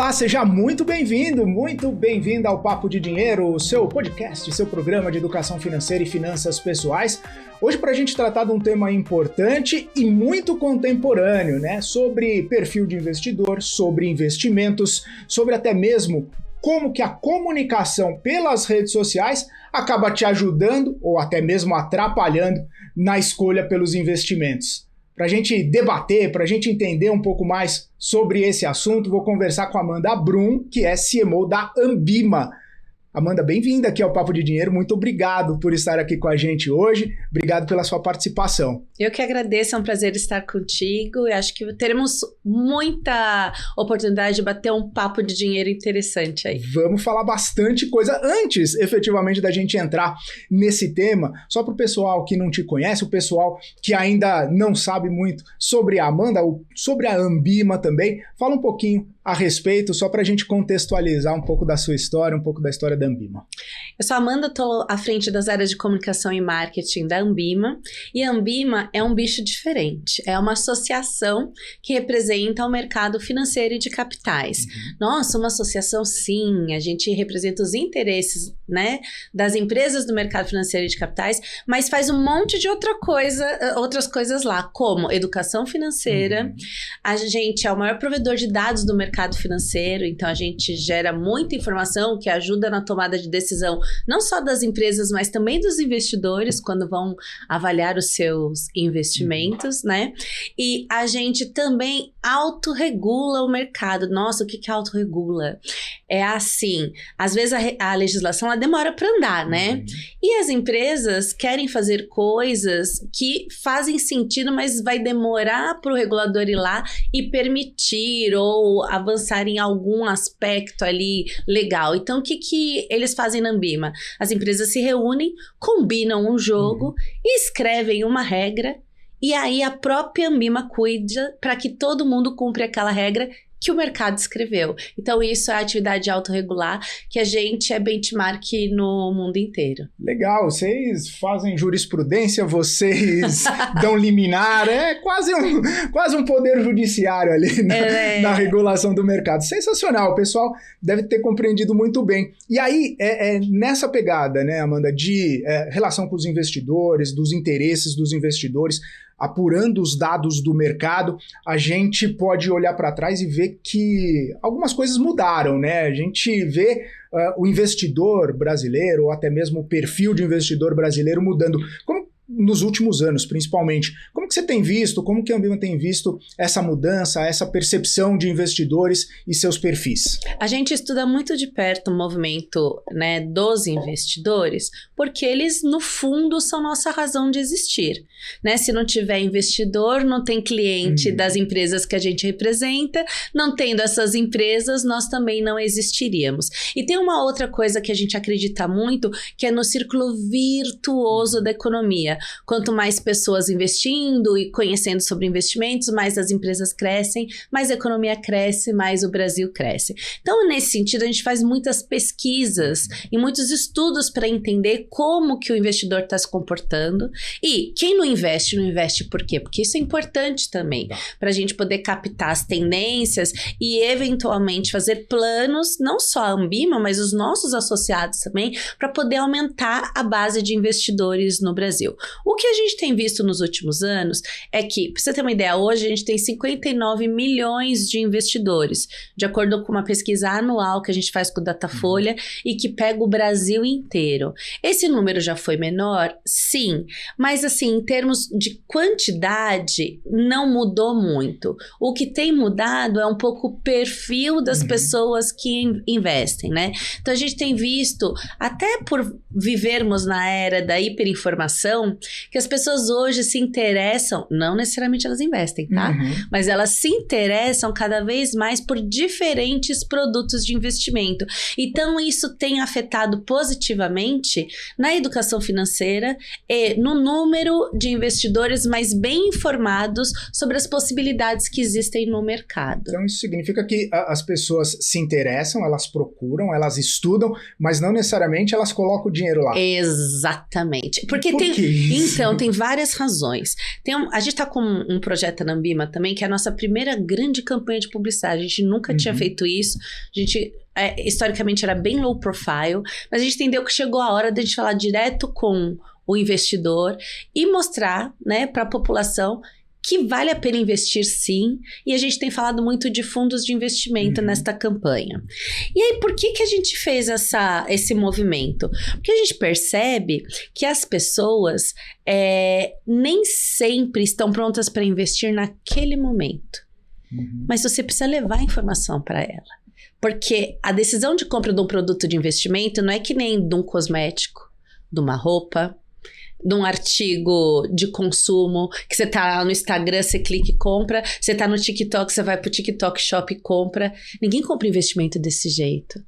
Olá, seja muito bem-vindo ao Papo de Dinheiro, o seu podcast, seu programa de educação financeira e finanças pessoais. Hoje para a gente tratar de um tema importante e muito contemporâneo, né? Sobre perfil de investidor, sobre investimentos, sobre até mesmo como que a comunicação pelas redes sociais acaba te ajudando ou até mesmo atrapalhando na escolha pelos investimentos. Para a gente debater, para a gente entender um pouco mais sobre esse assunto, vou conversar com a Amanda Brum, que é CMO da Ambima. Amanda, bem-vinda aqui ao Papo de Dinheiro. Muito obrigado por estar aqui com a gente hoje. Obrigado pela sua participação. Eu que agradeço, é um prazer estar contigo. Eu acho que teremos muita oportunidade de bater um papo de dinheiro interessante aí. Vamos falar bastante coisa antes, efetivamente, da gente entrar nesse tema. Só para o pessoal que não te conhece, o pessoal que ainda não sabe muito sobre a Amanda, sobre a Ambima também, fala um pouquinho a respeito, só para a gente contextualizar um pouco da sua história, um pouco da história da Ambima. Eu sou a Amanda, estou à frente das áreas de comunicação e marketing da Ambima, e a Ambima é um bicho diferente, é uma associação que representa o mercado financeiro e de capitais. Nossa, uma associação sim, a gente representa os interesses, né, das empresas do mercado financeiro e de capitais, mas faz um monte de outras coisas lá, como educação financeira. A gente é o maior provedor de dados do mercado financeiro, então a gente gera muita informação que ajuda na tomada de decisão, não só das empresas, mas também dos investidores, quando vão avaliar os seus investimentos, né? E a gente também autorregula o mercado. Nossa, o que autorregula? É assim, às vezes a legislação ela demora para andar, né? E as empresas querem fazer coisas que fazem sentido, mas vai demorar para o regulador ir lá e permitir ou avançar em algum aspecto ali legal. Então, o que eles fazem na Ambima? As empresas se reúnem, combinam um jogo, escrevem uma regra, e aí a própria Ambima cuida para que todo mundo cumpra aquela regra que o mercado escreveu. Então, isso é a atividade autorregular, que a gente é benchmark no mundo inteiro. Legal, vocês fazem jurisprudência, vocês dão liminar, é quase um poder judiciário ali na regulação do mercado. Sensacional, o pessoal deve ter compreendido muito bem. E aí, nessa pegada, né, Amanda, de relação com os investidores, dos interesses dos investidores, apurando os dados do mercado, a gente pode olhar para trás e ver que algumas coisas mudaram, né? A gente vê o investidor brasileiro, ou até mesmo o perfil de investidor brasileiro mudando. Como nos últimos anos, principalmente. Como que você tem visto, como que a Ambima tem visto essa mudança, essa percepção de investidores e seus perfis? A gente estuda muito de perto o movimento, né, dos investidores, porque eles, no fundo, são nossa razão de existir, né? Se não tiver investidor, não tem cliente das empresas que a gente representa, não tendo essas empresas, nós também não existiríamos. E tem uma outra coisa que a gente acredita muito, que é no círculo virtuoso da economia. Quanto mais pessoas investindo e conhecendo sobre investimentos, mais as empresas crescem, mais a economia cresce, mais o Brasil cresce. Então, nesse sentido, a gente faz muitas pesquisas e muitos estudos para entender como que o investidor está se comportando. E quem não investe por quê? Porque isso é importante também, para a gente poder captar as tendências e, eventualmente, fazer planos, não só a Ambima, mas os nossos associados também, para poder aumentar a base de investidores no Brasil. O que a gente tem visto nos últimos anos é que, para você ter uma ideia, hoje a gente tem 59 milhões de investidores, de acordo com uma pesquisa anual que a gente faz com o Datafolha e que pega o Brasil inteiro. Esse número já foi menor? Sim, mas assim, em termos de quantidade, não mudou muito. O que tem mudado é um pouco o perfil das pessoas que investem, né? Então a gente tem visto, até por vivermos na era da hiperinformação, que as pessoas hoje se interessam, não necessariamente elas investem, tá? Mas elas se interessam cada vez mais por diferentes produtos de investimento. Então, isso tem afetado positivamente na educação financeira e no número de investidores mais bem informados sobre as possibilidades que existem no mercado. Então, isso significa que as pessoas se interessam, elas procuram, elas estudam, mas não necessariamente elas colocam o dinheiro lá. Exatamente. Por quê? Então, tem várias razões. A gente está com um projeto na Ambima também, que é a nossa primeira grande campanha de publicidade. A gente nunca tinha feito isso. A gente, historicamente, era bem low profile, mas a gente entendeu que chegou a hora de a gente falar direto com o investidor e mostrar, né, para a população que vale a pena investir sim, e a gente tem falado muito de fundos de investimento nesta campanha. E aí, por que a gente fez esse movimento? Porque a gente percebe que as pessoas nem sempre estão prontas para investir naquele momento. Mas você precisa levar a informação para ela. Porque a decisão de compra de um produto de investimento não é que nem de um cosmético, de uma roupa, de um artigo de consumo, que você tá no Instagram, você clica e compra, você tá no TikTok, você vai pro TikTok Shop e compra. Ninguém compra investimento desse jeito.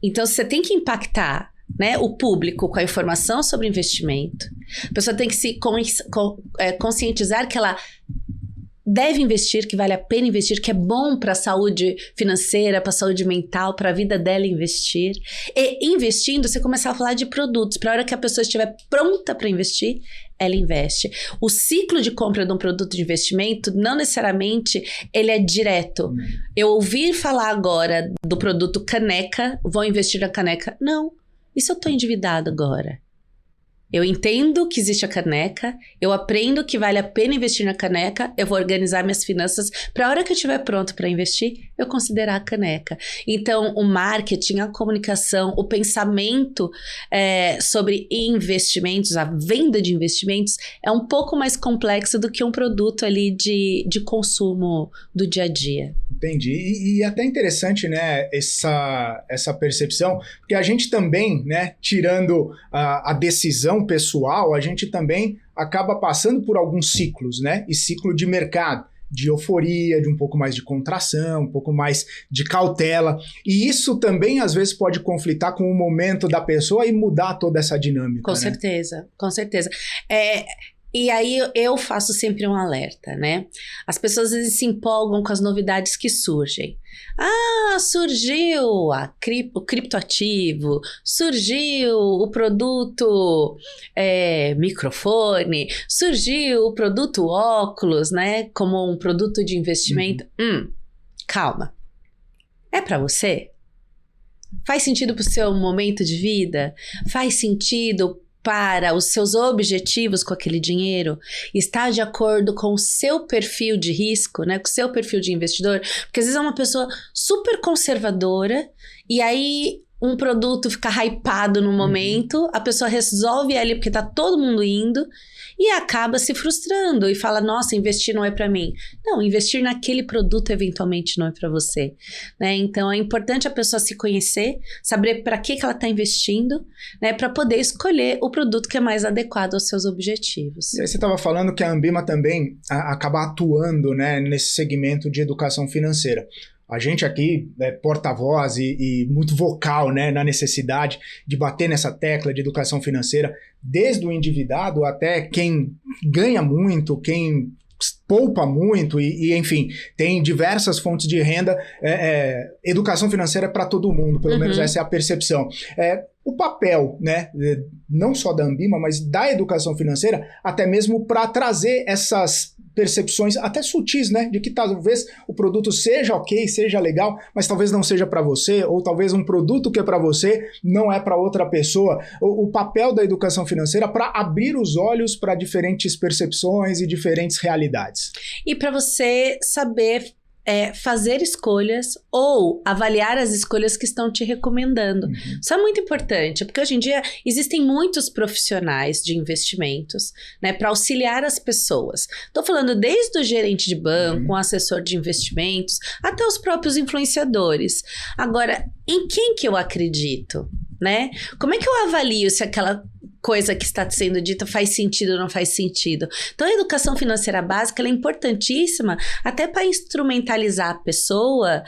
Então, você tem que impactar, né, o público com a informação sobre investimento. A pessoa tem que se conscientizar que ela deve investir, que vale a pena investir, que é bom para a saúde financeira, para a saúde mental, para a vida dela investir. E investindo, você começar a falar de produtos. Para a hora que a pessoa estiver pronta para investir, ela investe. O ciclo de compra de um produto de investimento, não necessariamente ele é direto. Eu ouvi falar agora do produto caneca, vou investir na caneca. Não, isso eu estou endividado agora. Eu entendo que existe a caneca, eu aprendo que vale a pena investir na caneca, eu vou organizar minhas finanças para a hora que eu estiver pronto para investir, eu considerar a caneca. Então, o marketing, a comunicação, o pensamento sobre investimentos, a venda de investimentos é um pouco mais complexo do que um produto ali de consumo do dia a dia. Entendi. E até interessante, né, essa percepção, porque a gente também, né, tirando a decisão pessoal, a gente também acaba passando por alguns ciclos, né, e ciclo de mercado, de euforia, de um pouco mais de contração, um pouco mais de cautela, e isso também às vezes pode conflitar com o momento da pessoa e mudar toda essa dinâmica. Com certeza, com certeza. E aí eu faço sempre um alerta, né? As pessoas às vezes se empolgam com as novidades que surgem. Surgiu o criptoativo, surgiu o produto microfone, surgiu o produto óculos, né? Como um produto de investimento. Calma. É para você? Faz sentido para o seu momento de vida? Faz sentido para os seus objetivos com aquele dinheiro? Está de acordo com o seu perfil de risco, né? Com o seu perfil de investidor? Porque às vezes é uma pessoa super conservadora e aí um produto fica hypado no momento, a pessoa resolve ali porque tá todo mundo indo e acaba se frustrando e fala, nossa, investir não é para mim. Não, investir naquele produto eventualmente não é para você, né? Então é importante a pessoa se conhecer, saber para que ela está investindo, né? Para poder escolher o produto que é mais adequado aos seus objetivos. E aí você estava falando que a Ambima também acaba atuando, né, nesse segmento de educação financeira. A gente aqui é porta-voz e muito vocal, né, na necessidade de bater nessa tecla de educação financeira, desde o endividado até quem ganha muito, quem poupa muito e enfim, tem diversas fontes de renda. Educação financeira é para todo mundo, pelo menos essa é a percepção. O papel, né, não só da Ambima, mas da educação financeira, até mesmo para trazer essas percepções até sutis, né, de que talvez o produto seja ok, seja legal, mas talvez não seja para você, ou talvez um produto que é para você não é para outra pessoa. O papel da educação financeira para abrir os olhos para diferentes percepções e diferentes realidades. E para você saber fazer escolhas ou avaliar as escolhas que estão te recomendando. Isso é muito importante, porque hoje em dia existem muitos profissionais de investimentos, né, para auxiliar as pessoas. Estou falando desde o gerente de banco, um assessor de investimentos, até os próprios influenciadores. Agora, em quem que eu acredito, né? Como é que eu avalio se aquela coisa que está sendo dita faz sentido ou não faz sentido? Então, a educação financeira básica ela é importantíssima até para instrumentalizar a pessoa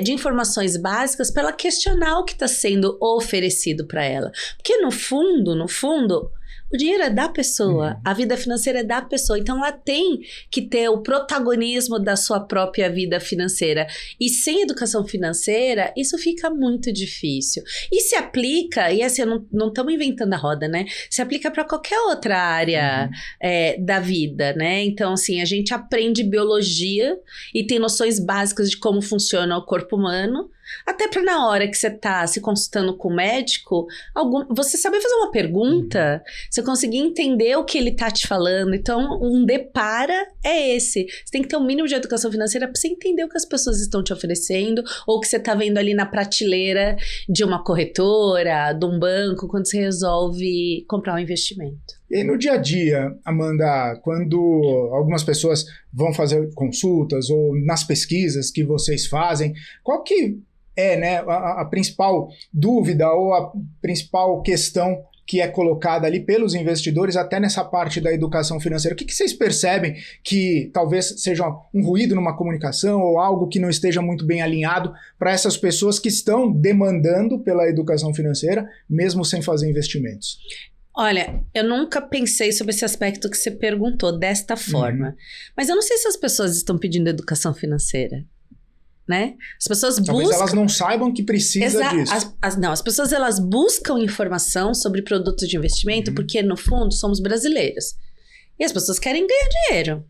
de informações básicas para ela questionar o que está sendo oferecido para ela. Porque, no fundo, O dinheiro é da pessoa, a vida financeira é da pessoa, então ela tem que ter o protagonismo da sua própria vida financeira. E sem educação financeira, isso fica muito difícil. E se aplica, e assim, não estamos inventando a roda, né? Se aplica para qualquer outra área da vida, né? Então, assim, a gente aprende biologia e tem noções básicas de como funciona o corpo humano, até para na hora que você tá se consultando com o médico, você saber fazer uma pergunta, você conseguir entender o que ele tá te falando. Então, um depara é esse. Você tem que ter um mínimo de educação financeira para você entender o que as pessoas estão te oferecendo, ou o que você tá vendo ali na prateleira de uma corretora, de um banco, quando você resolve comprar um investimento. E aí, no dia a dia, Amanda, quando algumas pessoas vão fazer consultas ou nas pesquisas que vocês fazem, qual que é, né, a principal dúvida ou a principal questão que é colocada ali pelos investidores até nessa parte da educação financeira? O que vocês percebem que talvez seja um ruído numa comunicação ou algo que não esteja muito bem alinhado para essas pessoas que estão demandando pela educação financeira, mesmo sem fazer investimentos? Olha, eu nunca pensei sobre esse aspecto que você perguntou desta forma. Mas eu não sei se as pessoas estão pedindo educação financeira, né? As pessoas Talvez elas não saibam que precisa disso. As pessoas elas buscam informação sobre produtos de investimento porque, no fundo, somos brasileiros. E as pessoas querem ganhar dinheiro.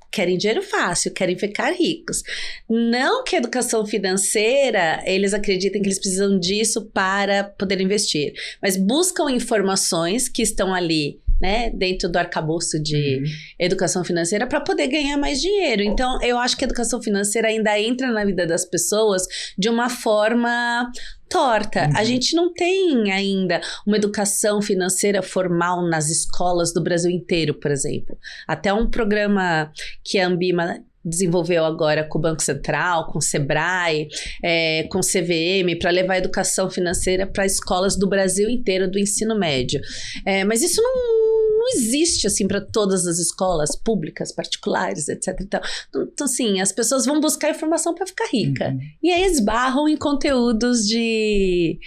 Querem dinheiro fácil, querem ficar ricos. Não que a educação financeira, eles acreditem que eles precisam disso para poder investir. Mas buscam informações que estão ali, né, dentro do arcabouço de educação financeira para poder ganhar mais dinheiro. Então, eu acho que a educação financeira ainda entra na vida das pessoas de uma forma torta. A gente não tem ainda uma educação financeira formal nas escolas do Brasil inteiro, por exemplo. Até um programa que a Ambima desenvolveu agora com o Banco Central, com o Sebrae, com o CVM, para levar a educação financeira para escolas do Brasil inteiro, do ensino médio. Mas isso não existe, assim, para todas as escolas públicas, particulares, etc. Então, assim, as pessoas vão buscar informação para ficar rica. E aí esbarram em conteúdos de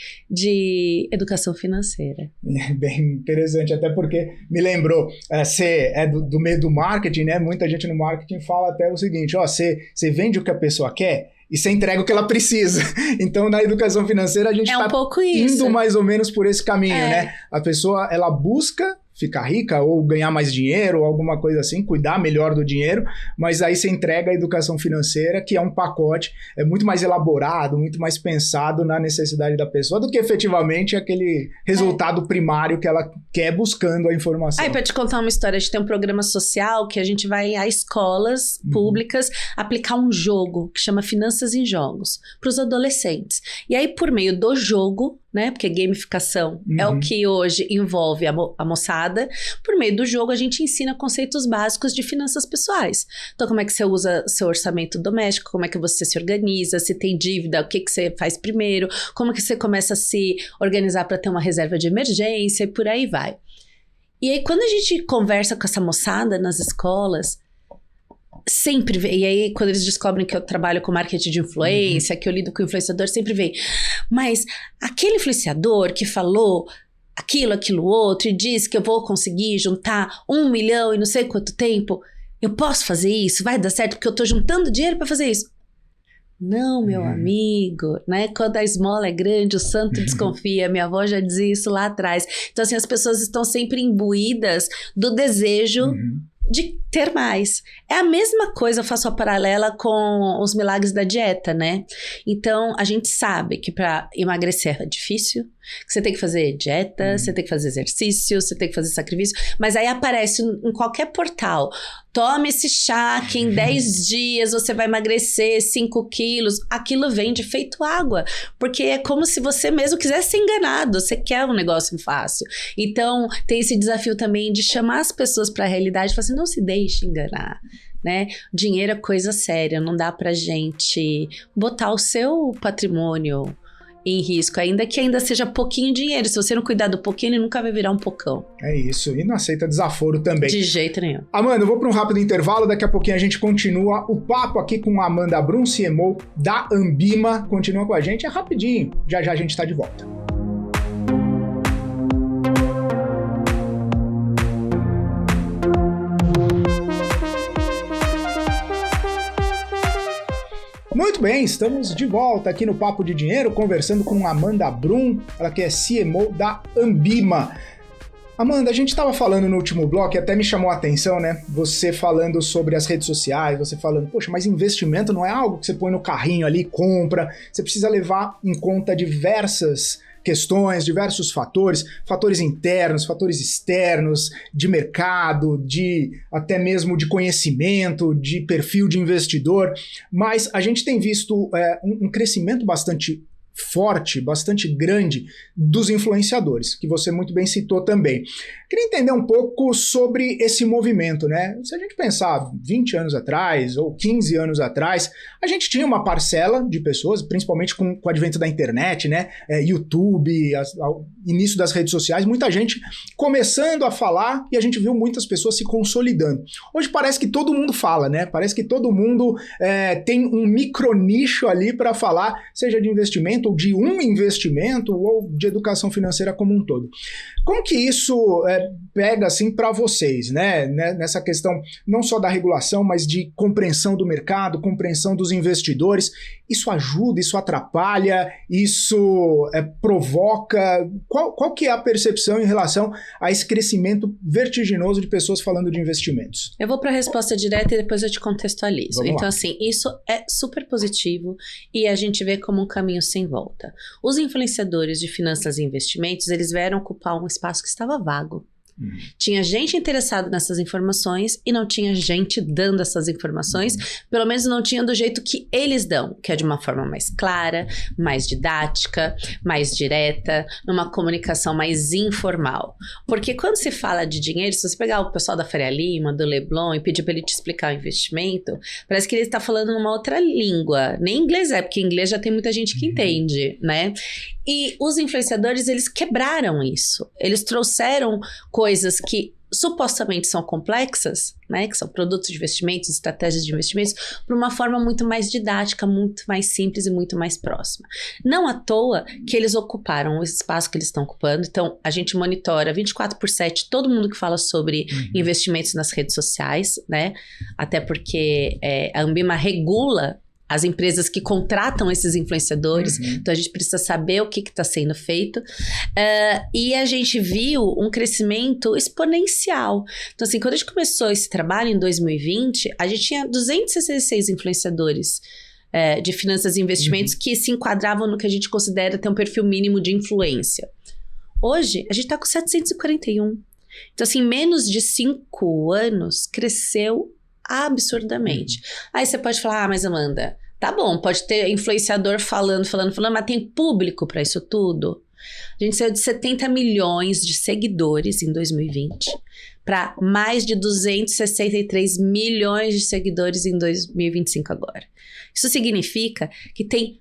educação financeira. É bem interessante, até porque me lembrou, você é do meio do marketing, né? Muita gente no marketing fala até o seguinte, você vende o que a pessoa quer e você entrega o que ela precisa. Então, na educação financeira, a gente está indo mais ou menos por esse caminho, né? A pessoa, ela busca ficar rica ou ganhar mais dinheiro ou alguma coisa assim, cuidar melhor do dinheiro, mas aí você entrega a educação financeira, que é um pacote, é muito mais elaborado, muito mais pensado na necessidade da pessoa do que efetivamente aquele resultado primário que ela quer buscando a informação. Para te contar uma história, a gente tem um programa social que a gente vai a escolas públicas aplicar um jogo que chama Finanças em Jogos para os adolescentes. E aí, por meio do jogo, né? Porque gamificação é o que hoje envolve a moçada. Por meio do jogo, a gente ensina conceitos básicos de finanças pessoais. Então, como é que você usa seu orçamento doméstico, como é que você se organiza, se tem dívida, o que você faz primeiro, como que você começa a se organizar para ter uma reserva de emergência e por aí vai. E aí, quando a gente conversa com essa moçada nas escolas, sempre vem, e aí quando eles descobrem que eu trabalho com marketing de influência, que eu lido com influenciador, sempre vem, mas aquele influenciador que falou aquilo outro e disse que eu vou conseguir juntar 1 milhão e não sei quanto tempo, eu posso fazer isso? Vai dar certo porque eu tô juntando dinheiro para fazer isso? Não, meu amigo, né? Quando a esmola é grande, o santo desconfia. Minha avó já dizia isso lá atrás. Então, assim, as pessoas estão sempre imbuídas do desejo de ter mais. É a mesma coisa, eu faço a paralela com os milagres da dieta, né? Então, a gente sabe que para emagrecer é difícil, que você tem que fazer dieta, você tem que fazer exercício, você tem que fazer sacrifício, mas aí aparece em qualquer portal, tome esse chá que em 10 dias você vai emagrecer 5 quilos, aquilo vende feito água, porque é como se você mesmo quisesse ser enganado, você quer um negócio fácil. Então, tem esse desafio também de chamar as pessoas para a realidade e falar assim, não se deixe enganar, né? Dinheiro é coisa séria, não dá pra gente botar o seu patrimônio em risco, ainda que ainda seja pouquinho dinheiro. Se você não cuidar do pouquinho, ele nunca vai virar um pocão. É isso, e não aceita desaforo também. De jeito nenhum. Amanda, eu vou para um rápido intervalo, daqui a pouquinho a gente continua o papo aqui com a Amanda Brum, CMO da Ambima. Continua com a gente, é rapidinho, já a gente tá de volta. Muito bem, estamos de volta aqui no Papo de Dinheiro, conversando com Amanda Brum, ela que é CMO da Ambima. Amanda, a gente estava falando no último bloco e até me chamou a atenção, né? Você falando sobre as redes sociais, você falando, poxa, mas investimento não é algo que você põe no carrinho ali, compra, você precisa levar em conta diversas questões, diversos fatores internos, fatores externos, de mercado, até mesmo de conhecimento, de perfil de investidor, mas a gente tem visto um crescimento bastante forte, bastante grande dos influenciadores, que você muito bem citou também. Queria entender um pouco sobre esse movimento, né? Se a gente pensar 20 anos atrás ou 15 anos atrás, a gente tinha uma parcela de pessoas, principalmente com o advento da internet, né? YouTube, início das redes sociais, muita gente começando a falar e a gente viu muitas pessoas se consolidando. Hoje parece que todo mundo fala, né? Parece que todo mundo tem um micronicho ali para falar, seja de investimento ou de um investimento ou de educação financeira como um todo. Como que isso pega assim para vocês, né? Nessa questão não só da regulação, mas de compreensão do mercado, compreensão dos investidores? Isso ajuda, isso atrapalha, isso provoca? Qual que é a percepção em relação a esse crescimento vertiginoso de pessoas falando de investimentos? Eu vou para a resposta direta e depois eu te contextualizo. Vamos então, lá. assim, isso é super positivo e a gente vê como um caminho sem volta. Os influenciadores de finanças e investimentos, eles vieram ocupar um espaço que estava vago. Tinha gente interessada nessas informações e não tinha gente dando essas informações, pelo menos não tinha do jeito que eles dão, que é de uma forma mais clara, mais didática, mais direta, numa comunicação mais informal. Porque quando se fala de dinheiro, se você pegar o pessoal da Faria Lima, do Leblon e pedir para ele te explicar o investimento, parece que ele está falando numa outra língua. Nem inglês porque em inglês já tem muita gente que entende, né? E os influenciadores, eles quebraram isso. Eles trouxeram coisas que supostamente são complexas, né, que são produtos de investimentos, estratégias de investimentos, para uma forma muito mais didática, muito mais simples e muito mais próxima. Não à toa que eles ocuparam o espaço que eles estão ocupando. Então, a gente monitora 24/7 todo mundo que fala sobre investimentos nas redes sociais, né, até porque a Ambima regula as empresas que contratam esses influenciadores, então a gente precisa saber o que está sendo feito, e a gente viu um crescimento exponencial. Então assim, quando a gente começou esse trabalho em 2020, a gente tinha 266 influenciadores de finanças e investimentos que se enquadravam no que a gente considera ter um perfil mínimo de influência. Hoje, a gente está com 741. Então assim, em menos de 5 anos, cresceu absurdamente. Aí você pode falar, mas Amanda, tá bom, pode ter influenciador falando, mas tem público para isso tudo? A gente saiu de 70 milhões de seguidores em 2020 para mais de 263 milhões de seguidores em 2025 agora. Isso significa que tem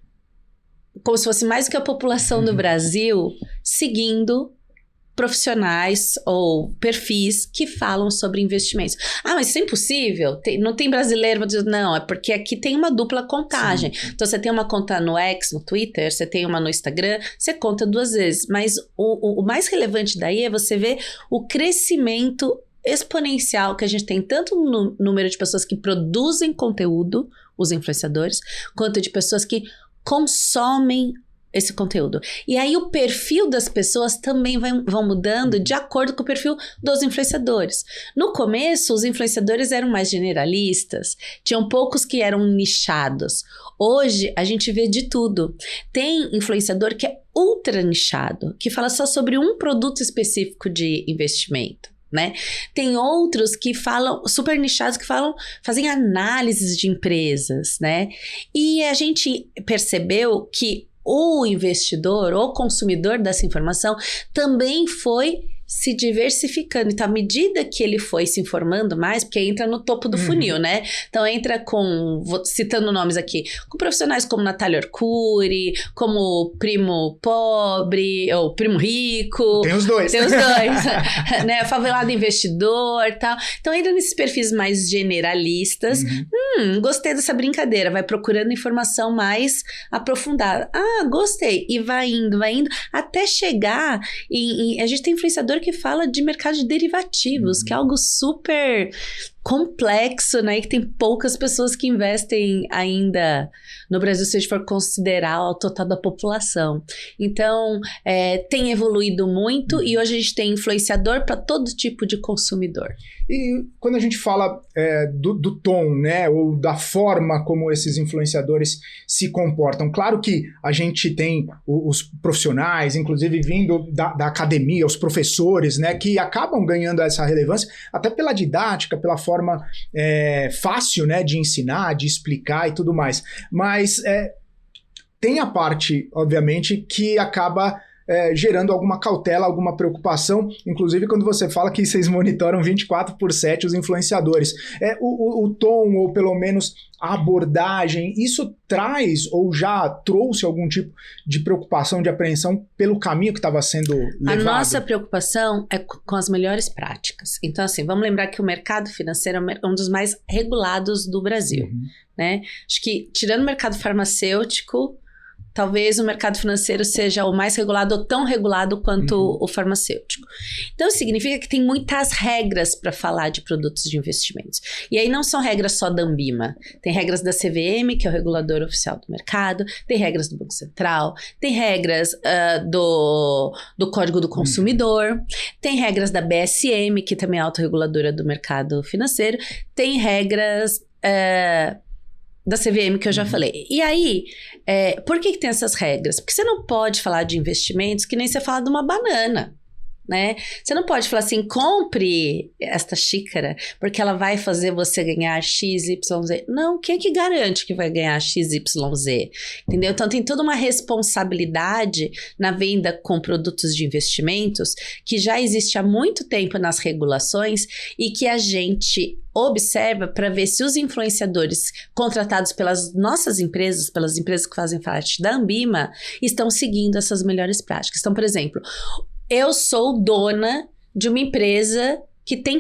como se fosse mais do que a população do Brasil seguindo profissionais ou perfis que falam sobre investimentos. Ah, mas isso é impossível? Não tem brasileiro? Não, é porque aqui tem uma dupla contagem. Sim. Então, você tem uma conta no X, no Twitter, você tem uma no Instagram, você conta 2 vezes. Mas o mais relevante daí é você ver o crescimento exponencial que a gente tem tanto no número de pessoas que produzem conteúdo, os influenciadores, quanto de pessoas que consomem esse conteúdo. E aí o perfil das pessoas também vão mudando de acordo com o perfil dos influenciadores. No começo, os influenciadores eram mais generalistas, tinham poucos que eram nichados. Hoje, a gente vê de tudo. Tem influenciador que é ultra nichado, que fala só sobre um produto específico de investimento, né? Tem outros que falam, super nichados, que fazem análises de empresas, né? E a gente percebeu que o investidor, o consumidor dessa informação também foi se diversificando. Então, à medida que ele foi se informando mais, porque entra no topo do funil, né? Então, entra citando nomes aqui, com profissionais como Natália Arcuri, como Primo Pobre, ou Primo Rico. Tem os dois. Né? Favelado investidor e tal. Então, entra nesses perfis mais generalistas. Gostei dessa brincadeira. Vai procurando informação mais aprofundada. Ah, gostei. E vai indo, até chegar a gente tem influenciador que fala de mercado de derivativos, que é algo super complexo, né? E que tem poucas pessoas que investem ainda no Brasil, se a gente for considerar o total da população. Então, tem evoluído muito e hoje a gente tem influenciador para todo tipo de consumidor. E quando a gente fala do tom, né, ou da forma como esses influenciadores se comportam, claro que a gente tem os profissionais, inclusive vindo da academia, os professores, né, que acabam ganhando essa relevância, até pela didática, pela forma fácil, né, de ensinar, de explicar e tudo mais. Mas tem a parte, obviamente, que acaba gerando alguma cautela, alguma preocupação, inclusive quando você fala que vocês monitoram 24/7 os influenciadores. O tom, ou pelo menos a abordagem, isso traz ou já trouxe algum tipo de preocupação, de apreensão pelo caminho que estava sendo levado? A nossa preocupação é com as melhores práticas. Então, assim, vamos lembrar que o mercado financeiro é um dos mais regulados do Brasil, né? Acho que, tirando o mercado farmacêutico, talvez o mercado financeiro seja o mais regulado ou tão regulado quanto o farmacêutico. Então, significa que tem muitas regras para falar de produtos de investimentos. E aí não são regras só da Anbima. Tem regras da CVM, que é o regulador oficial do mercado, tem regras do Banco Central, tem regras do Código do Consumidor, tem regras da BSM, que também é a autorreguladora do mercado financeiro, tem regras da CVM que eu já falei. E aí, por que tem essas regras? Porque você não pode falar de investimentos que nem você fala de uma banana, né? Você não pode falar assim, compre esta xícara, porque ela vai fazer você ganhar XYZ. Não, quem é que garante que vai ganhar XYZ? Entendeu? Então tem toda uma responsabilidade na venda com produtos de investimentos que já existe há muito tempo nas regulações e que a gente observa para ver se os influenciadores contratados pelas nossas empresas, pelas empresas que fazem parte da Anbima, estão seguindo essas melhores práticas. Então, por exemplo, eu sou dona de uma empresa que tem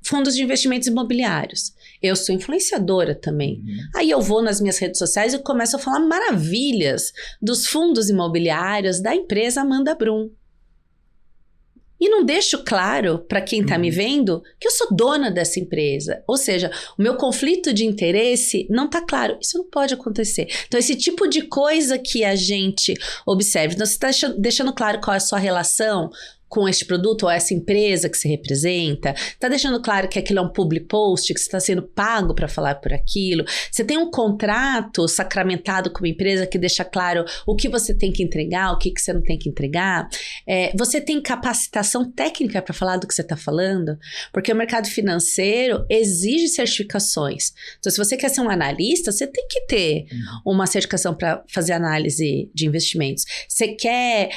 fundos de investimentos imobiliários. Eu sou influenciadora também. Aí eu vou nas minhas redes sociais e começo a falar maravilhas dos fundos imobiliários da empresa Amanda Brum. E não deixo claro para quem está me vendo que eu sou dona dessa empresa. Ou seja, o meu conflito de interesse não está claro. Isso não pode acontecer. Então, esse tipo de coisa que a gente observa. Então, você está deixando claro qual é a sua relação com este produto ou essa empresa que você representa, tá deixando claro que aquilo é um public post, que você está sendo pago para falar por aquilo, você tem um contrato sacramentado com uma empresa que deixa claro o que você tem que entregar, o que você não tem que entregar, você tem capacitação técnica para falar do que você está falando, porque o mercado financeiro exige certificações. Então, se você quer ser um analista, você tem que ter uma certificação para fazer análise de investimentos. Você quer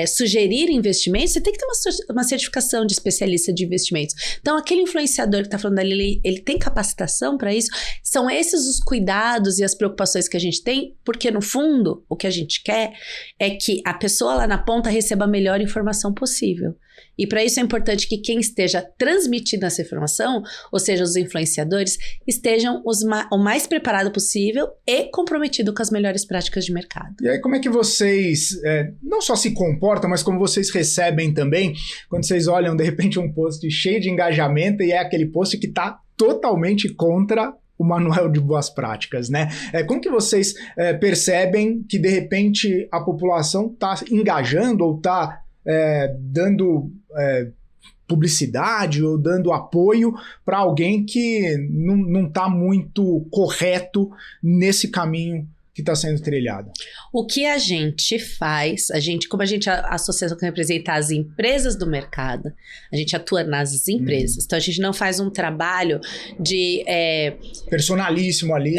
sugerir investimentos, você tem que ter uma certificação de especialista de investimentos. Então, aquele influenciador que está falando ali, ele tem capacitação para isso? São esses os cuidados e as preocupações que a gente tem, porque no fundo, o que a gente quer é que a pessoa lá na ponta receba a melhor informação possível. E para isso é importante que quem esteja transmitindo essa informação, ou seja, os influenciadores, estejam o mais preparado possível e comprometido com as melhores práticas de mercado. E aí como é que vocês, não só se comportam, mas como vocês recebem também, quando vocês olham de repente um post cheio de engajamento e é aquele post que está totalmente contra o manual de boas práticas, né? Como que vocês percebem que de repente a população está engajando ou está dando publicidade ou dando apoio para alguém que não está muito correto nesse caminho que está sendo trilhado? O que a gente faz, como a gente é a associação que representa as empresas do mercado, a gente atua nas empresas. Então, a gente não faz um trabalho de... personalíssimo ali.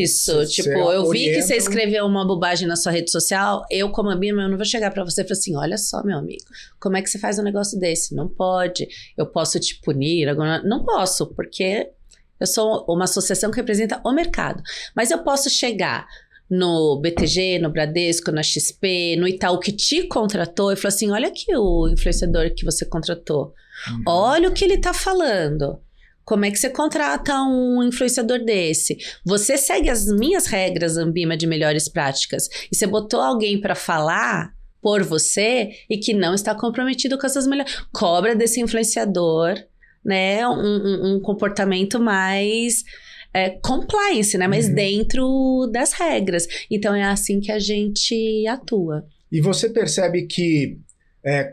Isso, eu vi que você escreveu uma bobagem na sua rede social, eu como Anbima, eu não vou chegar para você e falar assim, olha só, meu amigo, como é que você faz um negócio desse? Não pode, eu posso te punir, agora não posso, porque eu sou uma associação que representa o mercado. Mas eu posso chegar no BTG, no Bradesco, na XP, no Itaú que te contratou e falar assim, olha aqui o influenciador que você contratou. Olha o que ele tá falando. Como é que você contrata um influenciador desse? Você segue as minhas regras, Anbima, de melhores práticas. E você botou alguém para falar por você e que não está comprometido com essas melhores... Cobra desse influenciador, né, um comportamento mais compliance, né, mas dentro das regras. Então, é assim que a gente atua. E você percebe que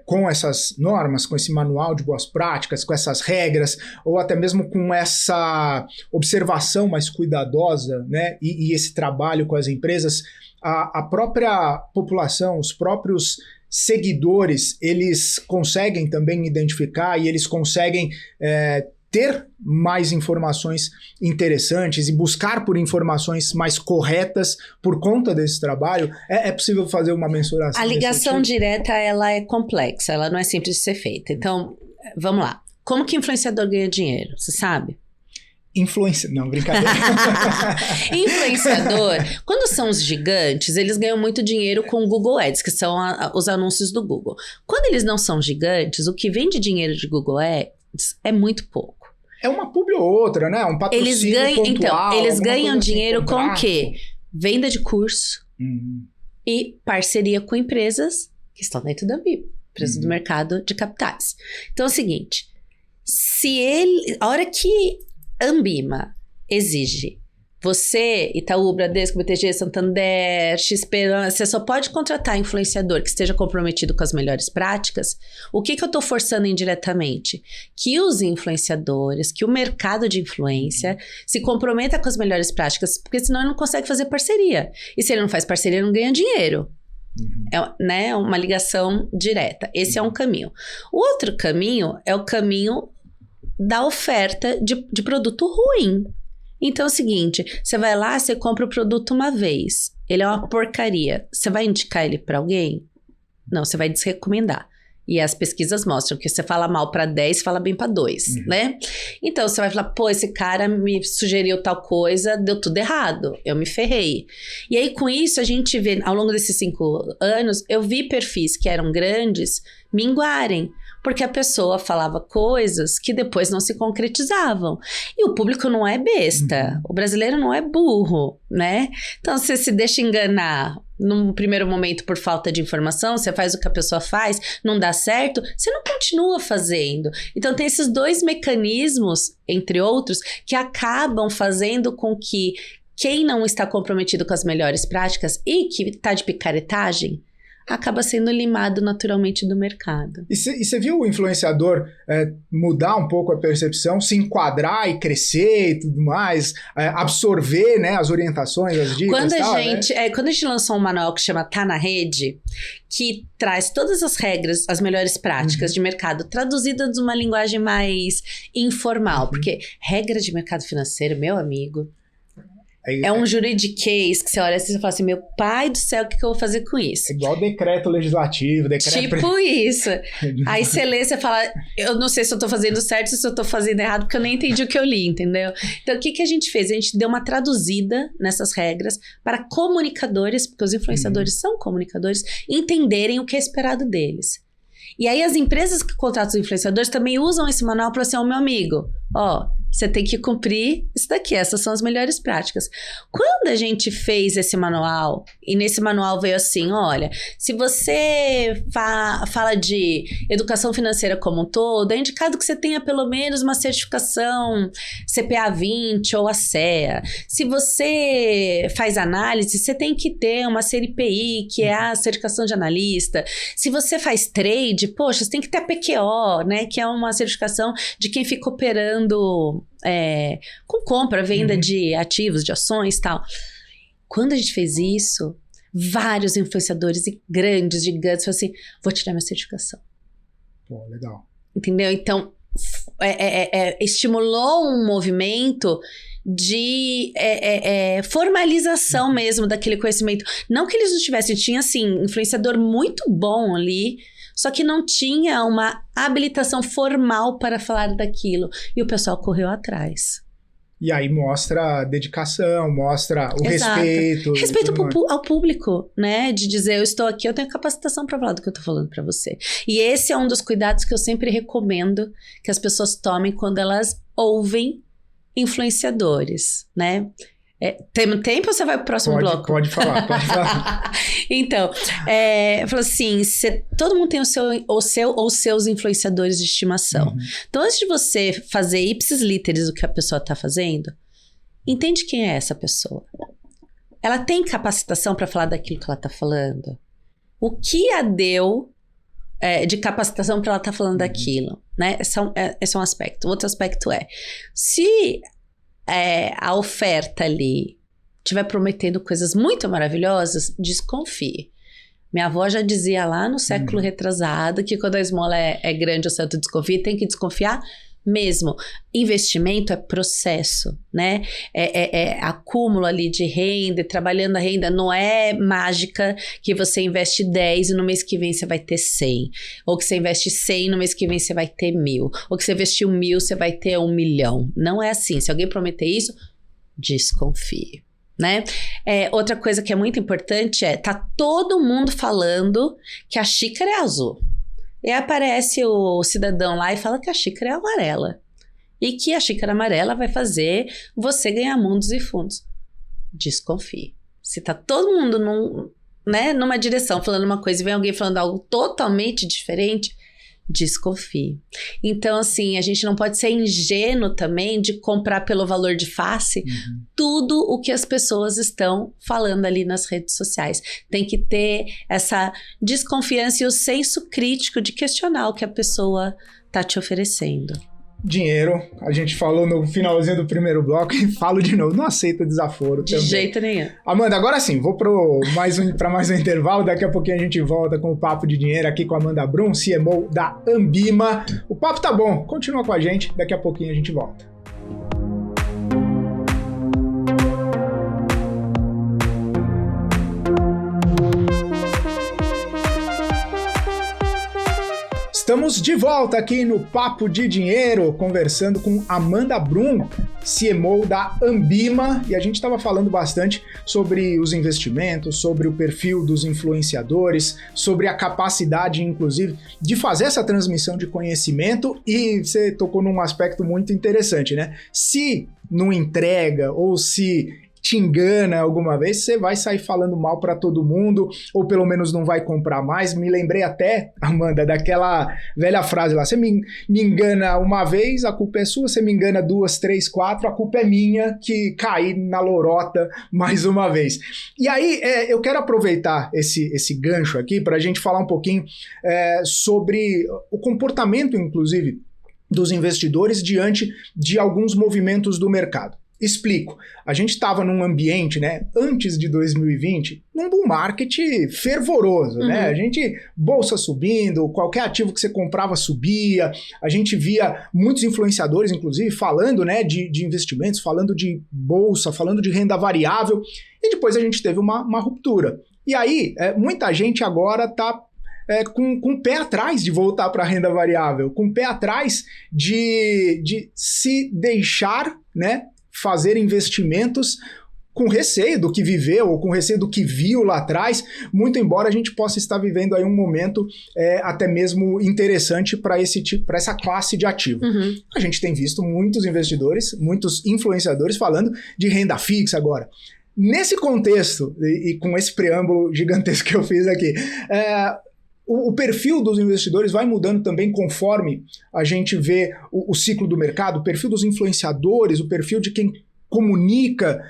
com essas normas, com esse manual de boas práticas, com essas regras, ou até mesmo com essa observação mais cuidadosa, né, e esse trabalho com as empresas, a própria população, os próprios seguidores, eles conseguem também identificar e eles conseguem ter mais informações interessantes e buscar por informações mais corretas por conta desse trabalho? É possível fazer uma mensuração? A ligação direta, ela é complexa, ela não é simples de ser feita. Então, vamos lá. Como que influenciador ganha dinheiro? Você sabe? Não, brincadeira. Influenciador, quando são os gigantes, eles ganham muito dinheiro com o Google Ads, que são os anúncios do Google. Quando eles não são gigantes, o que vem de dinheiro de Google Ads é muito pouco. É uma publi ou outra, né? Um patrocínio pontual. Eles ganham dinheiro com o quê? Venda de curso e parceria com empresas que estão dentro da Ambima, empresas do mercado de capitais. Então é o seguinte, a hora que Ambima exige você, Itaú, Bradesco, BTG, Santander, XP, você só pode contratar influenciador que esteja comprometido com as melhores práticas. O que eu estou forçando indiretamente? Que os influenciadores, que o mercado de influência se comprometa com as melhores práticas, porque senão ele não consegue fazer parceria. E se ele não faz parceria, ele não ganha dinheiro. É uma ligação direta. Esse é um caminho. O outro caminho é o caminho da oferta de produto ruim. Então é o seguinte, você vai lá, você compra o produto uma vez, ele é uma porcaria, você vai indicar ele para alguém? Não, você vai desrecomendar. E as pesquisas mostram que você fala mal para 10, fala bem para 2, né? Então você vai falar, pô, esse cara me sugeriu tal coisa, deu tudo errado, eu me ferrei. E aí com isso a gente vê, ao longo desses 5 anos, eu vi perfis que eram grandes minguarem. Porque a pessoa falava coisas que depois não se concretizavam. E o público não é besta. O brasileiro não é burro, né? Então, você se deixa enganar num primeiro momento por falta de informação, você faz o que a pessoa faz, não dá certo, você não continua fazendo. Então, tem esses 2 mecanismos, entre outros, que acabam fazendo com que quem não está comprometido com as melhores práticas e que está de picaretagem, acaba sendo limado naturalmente do mercado. E você viu o influenciador mudar um pouco a percepção, se enquadrar e crescer e tudo mais, absorver, né, as orientações, as dicas? Quando a gente lançou um manual que chama Tá na Rede, que traz todas as regras, as melhores práticas de mercado, traduzidas numa linguagem mais informal, porque regra de mercado financeiro, meu amigo, é um juridiquês que você olha assim e fala assim, meu pai do céu, o que eu vou fazer com isso? É igual decreto legislativo, Tipo isso. Aí você lê, você fala, eu não sei se eu tô fazendo certo, se eu tô fazendo errado, porque eu nem entendi o que eu li, entendeu? Então, o que a gente fez? A gente deu uma traduzida nessas regras para comunicadores, porque os influenciadores são comunicadores, entenderem o que é esperado deles. E aí, as empresas que contratam os influenciadores também usam esse manual para ser meu amigo. Você tem que cumprir isso daqui, essas são as melhores práticas. Quando a gente fez esse manual, e nesse manual veio assim, olha, se você fala de educação financeira como um todo, é indicado que você tenha pelo menos uma certificação CPA 20 ou a CEA. Se você faz análise, você tem que ter uma CNPI, que é a certificação de analista. Se você faz trade, poxa, você tem que ter a PQO, né, que é uma certificação de quem fica operando com compra, venda de ativos, de ações e tal. Quando a gente fez isso, vários influenciadores e grandes, gigantes, falaram assim, vou tirar minha certificação. Pô, legal. Entendeu? Então, estimulou um movimento de formalização mesmo daquele conhecimento. Não que eles não tivessem, tinha assim, influenciador muito bom ali, só que não tinha uma habilitação formal para falar daquilo. E o pessoal correu atrás. E aí mostra a dedicação, mostra o respeito. Respeito ao público, né? De dizer, eu estou aqui, eu tenho capacitação para falar do que eu estou falando para você. E esse é um dos cuidados que eu sempre recomendo que as pessoas tomem quando elas ouvem influenciadores, né? Tem tempo ou você vai pro próximo bloco? Pode falar. Então, falou assim, todo mundo tem os seus influenciadores de estimação. Então, antes de você fazer ipsis literis o que a pessoa tá fazendo, entende quem é essa pessoa. Ela tem capacitação para falar daquilo que ela tá falando? O que a deu de capacitação para ela estar falando daquilo, né? Esse é um aspecto. Outro aspecto se a oferta ali estiver prometendo coisas muito maravilhosas, desconfie. Minha avó já dizia lá no século retrasado que quando a esmola é grande, o santo desconfia, tem que desconfiar mesmo. Investimento é processo, né? Acúmulo ali de renda, trabalhando a renda, não é mágica que você investe 10 e no mês que vem você vai ter 100. Ou que você investe 100 e no mês que vem você vai ter 1.000. Ou que você investiu 1.000, você vai ter 1 milhão. Não é assim. Se alguém prometer isso, desconfie. Né? Outra coisa que é muito importante tá todo mundo falando que a xícara é azul. E aí aparece o cidadão lá e fala que a xícara é amarela. E que a xícara amarela vai fazer você ganhar mundos e fundos. Desconfie. Se tá todo mundo numa direção falando uma coisa e vem alguém falando algo totalmente diferente, desconfie. Então, assim, a gente não pode ser ingênuo também de comprar pelo valor de face tudo o que as pessoas estão falando ali nas redes sociais. Tem que ter essa desconfiança e o senso crítico de questionar o que a pessoa tá te oferecendo. Dinheiro, a gente falou no finalzinho do primeiro bloco e falo de novo, não aceita desaforo de também. Jeito nenhum. Amanda, agora sim, vou para mais um intervalo, daqui a pouquinho a gente volta com o Papo de Dinheiro aqui com a Amanda Brum, CMO da Ambima. O papo tá bom, continua com a gente, daqui a pouquinho a gente volta. Estamos de volta aqui no Papo de Dinheiro, conversando com Amanda Brum, CMO da Ambima, e a gente estava falando bastante sobre os investimentos, sobre o perfil dos influenciadores, sobre a capacidade, inclusive, de fazer essa transmissão de conhecimento, e você tocou num aspecto muito interessante, né? Se não entrega ou se te engana alguma vez, você vai sair falando mal para todo mundo, ou pelo menos não vai comprar mais. Me lembrei até, Amanda, daquela velha frase lá, você me engana uma vez, a culpa é sua, você me engana 2, 3, 4, a culpa é minha que caí na lorota mais uma vez. E aí, eu quero aproveitar esse gancho aqui para a gente falar um pouquinho sobre o comportamento, inclusive, dos investidores diante de alguns movimentos do mercado. Explico. A gente estava num ambiente, né, antes de 2020, num bull market fervoroso, né? A gente, bolsa subindo, qualquer ativo que você comprava subia, a gente via muitos influenciadores, inclusive, falando, né, de investimentos, falando de bolsa, falando de renda variável, e depois a gente teve uma ruptura. E aí, muita gente agora está com o pé atrás de voltar para a renda variável, com o pé atrás de se deixar, né, fazer investimentos com receio do que viveu ou com receio do que viu lá atrás, muito embora a gente possa estar vivendo aí um momento até mesmo interessante para essa classe de ativo. A gente tem visto muitos investidores, muitos influenciadores falando de renda fixa agora. Nesse contexto, e com esse preâmbulo gigantesco que eu fiz aqui, o perfil dos investidores vai mudando também conforme a gente vê o ciclo do mercado, o perfil dos influenciadores, o perfil de quem comunica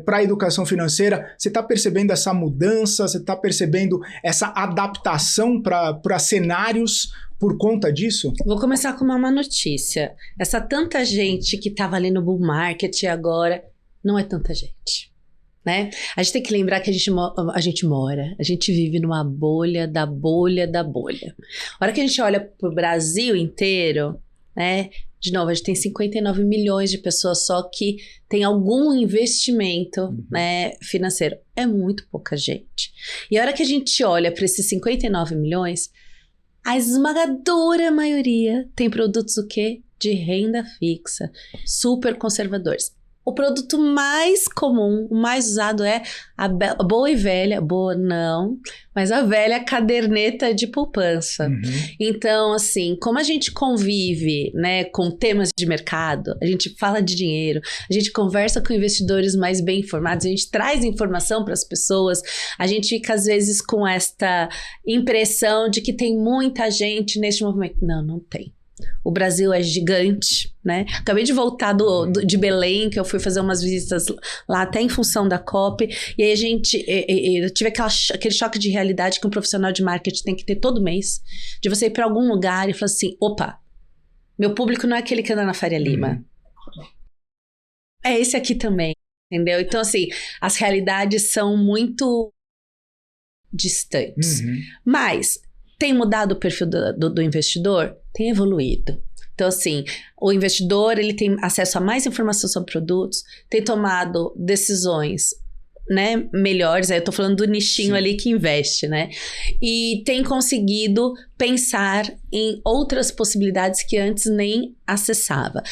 para a educação financeira. Você está percebendo essa mudança, você está percebendo essa adaptação para cenários por conta disso? Vou começar com uma má notícia. Essa tanta gente que estava ali no bull market agora, não é tanta gente. Né? A gente tem que lembrar que a gente vive numa bolha da bolha da bolha. A hora que a gente olha para o Brasil inteiro, né? De novo, a gente tem 59 milhões de pessoas só que tem algum investimento né, financeiro. É muito pouca gente. E a hora que a gente olha para esses 59 milhões, a esmagadora maioria tem produtos o quê? De renda fixa, super conservadores. o produto mais comum, o mais usado é a boa e velha, boa não, mas a velha caderneta de poupança. Então, assim, como a gente convive, né, com temas de mercado, a gente fala de dinheiro, a gente conversa com investidores mais bem informados, a gente traz informação para as pessoas, a gente fica às vezes com esta impressão de que tem muita gente neste movimento. Não, não tem. O Brasil é gigante, né? Acabei de voltar de Belém, que eu fui fazer umas visitas lá, até em função da COP. E aí eu tive aquele choque de realidade que um profissional de marketing tem que ter todo mês. De você ir para algum lugar e falar assim, opa, meu público não é aquele que anda na Faria Lima. É esse aqui também, entendeu? Então, assim, as realidades são muito distantes. Mas tem mudado o perfil do investidor? Tem evoluído. Então, assim, o investidor, ele tem acesso a mais informação sobre produtos, tem tomado decisões, né, melhores. Aí eu tô falando do nichinho ali que investe, né? E tem conseguido pensar em outras possibilidades que antes nem acessava.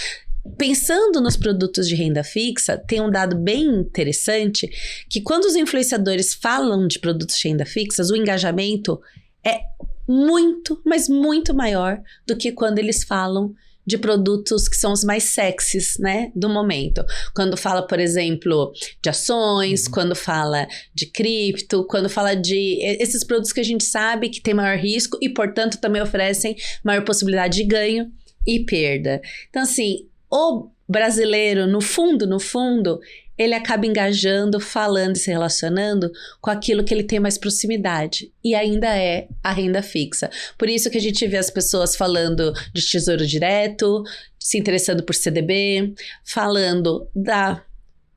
Pensando nos produtos de renda fixa, tem um dado bem interessante, que quando os influenciadores falam de produtos de renda fixa, o engajamento é muito, mas muito maior do que quando eles falam de produtos que são os mais sexys, né, do momento. Quando fala, por exemplo, de ações, quando fala de cripto, quando fala de esses produtos que a gente sabe que tem maior risco e, portanto, também oferecem maior possibilidade de ganho e perda. Então, assim, o brasileiro, no fundo, ele acaba engajando, falando e se relacionando com aquilo que ele tem mais proximidade. E ainda é a renda fixa. Por isso que a gente vê as pessoas falando de tesouro direto, se interessando por CDB, falando da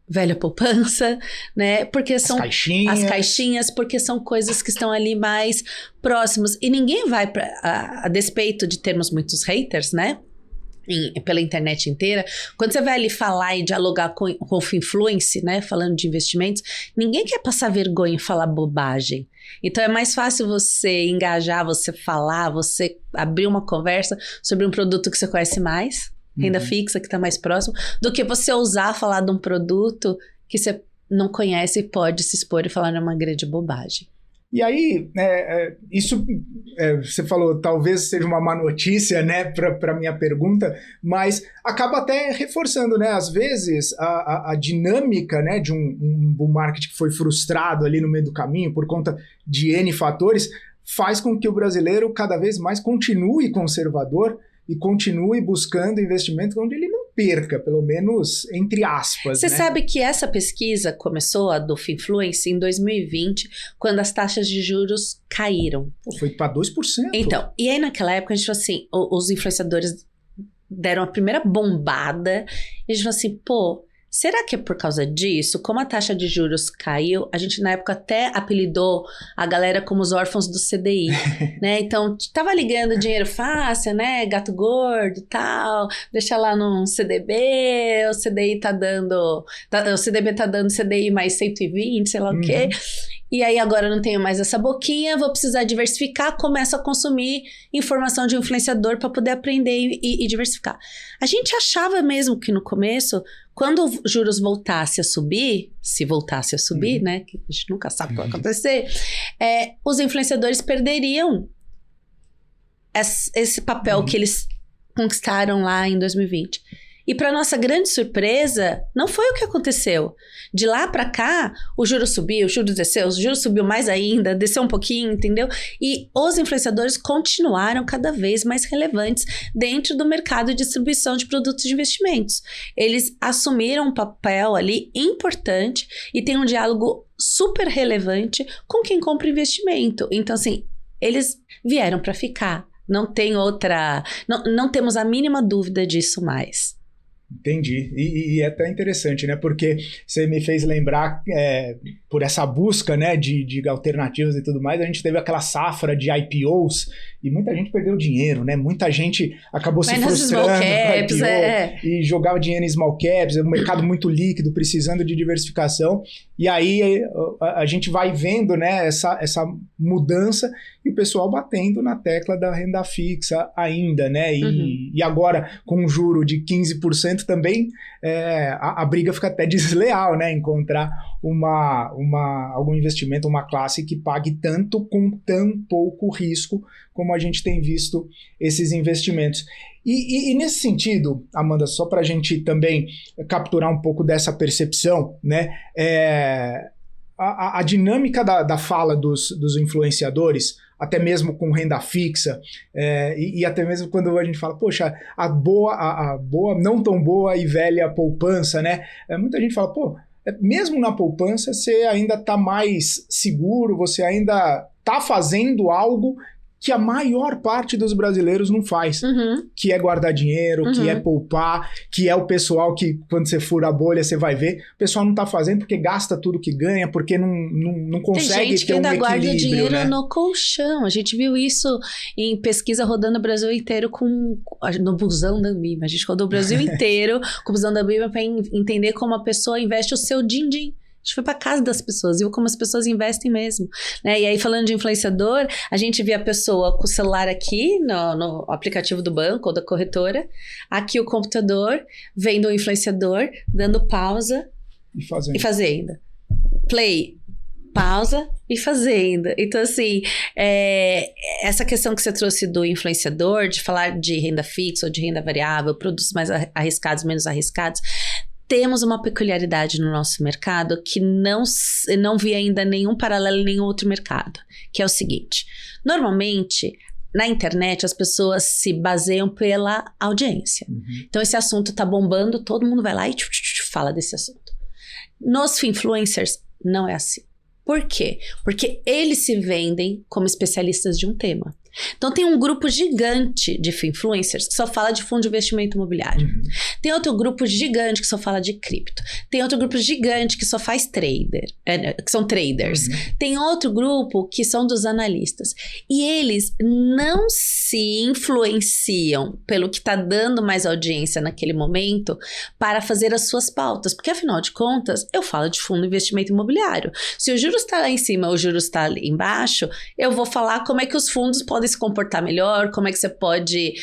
velha poupança, né? Porque são as caixinhas, porque são coisas que estão ali mais próximos. E ninguém vai, a despeito de termos muitos haters, né? Pela internet inteira, quando você vai ali falar e dialogar com o influence, né, falando de investimentos, ninguém quer passar vergonha e falar bobagem. Então é mais fácil você engajar, você falar, você abrir uma conversa sobre um produto que você conhece mais, renda fixa, que está mais próximo, do que você ousar falar de um produto que você não conhece e pode se expor e falar uma grande bobagem. E aí, isso você falou, talvez seja uma má notícia, né, para minha pergunta, mas acaba até reforçando, né, às vezes a dinâmica, né, de um bull market que foi frustrado ali no meio do caminho por conta de N fatores, faz com que o brasileiro cada vez mais continue conservador e continue buscando investimento onde ele não perca, pelo menos entre aspas. Você sabe que essa pesquisa começou, a do Finfluence, em 2020, quando as taxas de juros caíram. Foi para 2%. Então, e aí naquela época a gente falou assim, os influenciadores deram a primeira bombada, e a gente falou assim, pô, será que é por causa disso? Como a taxa de juros caiu, a gente na época até apelidou a galera como os órfãos do CDI, né? Então, tava ligando dinheiro fácil, né? Gato gordo e tal, deixa lá num CDB, o CDI tá dando... o CDB tá dando CDI mais 120, sei lá o quê. E aí agora eu não tenho mais essa boquinha, vou precisar diversificar, começo a consumir informação de influenciador para poder aprender e diversificar. A gente achava mesmo que no começo, quando os juros voltasse a subir, se voltasse a subir, né, que a gente nunca sabe o que vai acontecer, os influenciadores perderiam esse papel que eles conquistaram lá em 2020. E para nossa grande surpresa, não foi o que aconteceu. De lá para cá, o juro subiu, o juro desceu, o juro subiu mais ainda, desceu um pouquinho, entendeu? E os influenciadores continuaram cada vez mais relevantes dentro do mercado de distribuição de produtos de investimentos. Eles assumiram um papel ali importante e tem um diálogo super relevante com quem compra investimento. Então, assim, eles vieram para ficar. Não tem outra... Não temos a mínima dúvida disso mais. Entendi. E é até interessante, né? Porque você me fez lembrar, por essa busca, né, de alternativas e tudo mais, a gente teve aquela safra de IPOs e muita gente perdeu dinheiro, né? Muita gente acabou se frustrando, small caps, e jogava dinheiro em small caps, é um mercado muito líquido, precisando de diversificação. E aí a gente vai vendo, né, essa mudança e o pessoal batendo na tecla da renda fixa ainda, né? E agora, com um juro de 15% também, a briga fica até desleal, né? Encontrar algum investimento, uma classe que pague tanto com tão pouco risco como a gente tem visto esses investimentos. E nesse sentido, Amanda, só para a gente também capturar um pouco dessa percepção, né? A dinâmica da fala dos influenciadores, até mesmo com renda fixa, e até mesmo quando a gente fala, poxa, a boa, não tão boa e velha poupança, né? Muita gente fala, pô, mesmo na poupança você ainda está mais seguro, você ainda está fazendo algo que a maior parte dos brasileiros não faz, que é guardar dinheiro, que é poupar, que é o pessoal que, quando você fura a bolha, você vai ver, o pessoal não tá fazendo porque gasta tudo que ganha, porque não consegue ter um equilíbrio. Tem gente que ainda guarda dinheiro, né, no colchão. A gente viu isso em pesquisa rodando o Brasil inteiro no busão da Ambima. A gente rodou o Brasil inteiro com o busão da Ambima para entender como a pessoa investe o seu din-din. A gente foi para casa das pessoas, viu como as pessoas investem mesmo, né? E aí, falando de influenciador, a gente via a pessoa com o celular aqui no aplicativo do banco ou da corretora, aqui o computador, vendo o influenciador, dando pausa e fazendo. Play, pausa e fazendo. Então, assim, essa questão que você trouxe do influenciador, de falar de renda fixa ou de renda variável, produtos mais arriscados, menos arriscados, temos uma peculiaridade no nosso mercado que não vi ainda nenhum paralelo em nenhum outro mercado, que é o seguinte: normalmente, na internet, as pessoas se baseiam pela audiência. Então, esse assunto tá bombando, todo mundo vai lá e fala desse assunto. Nos influencers, não é assim. Por quê? Porque eles se vendem como especialistas de um tema. Então, tem um grupo gigante de influencers que só fala de fundo de investimento imobiliário. Tem outro grupo gigante que só fala de cripto. Tem outro grupo gigante que só faz que são traders. Tem outro grupo que são dos analistas. E eles não se influenciam pelo que está dando mais audiência naquele momento para fazer as suas pautas. Porque, afinal de contas, eu falo de fundo de investimento imobiliário. Se o juros está lá em cima ou o juros está ali embaixo, eu vou falar como é que os fundos podem se comportar melhor, como é que você pode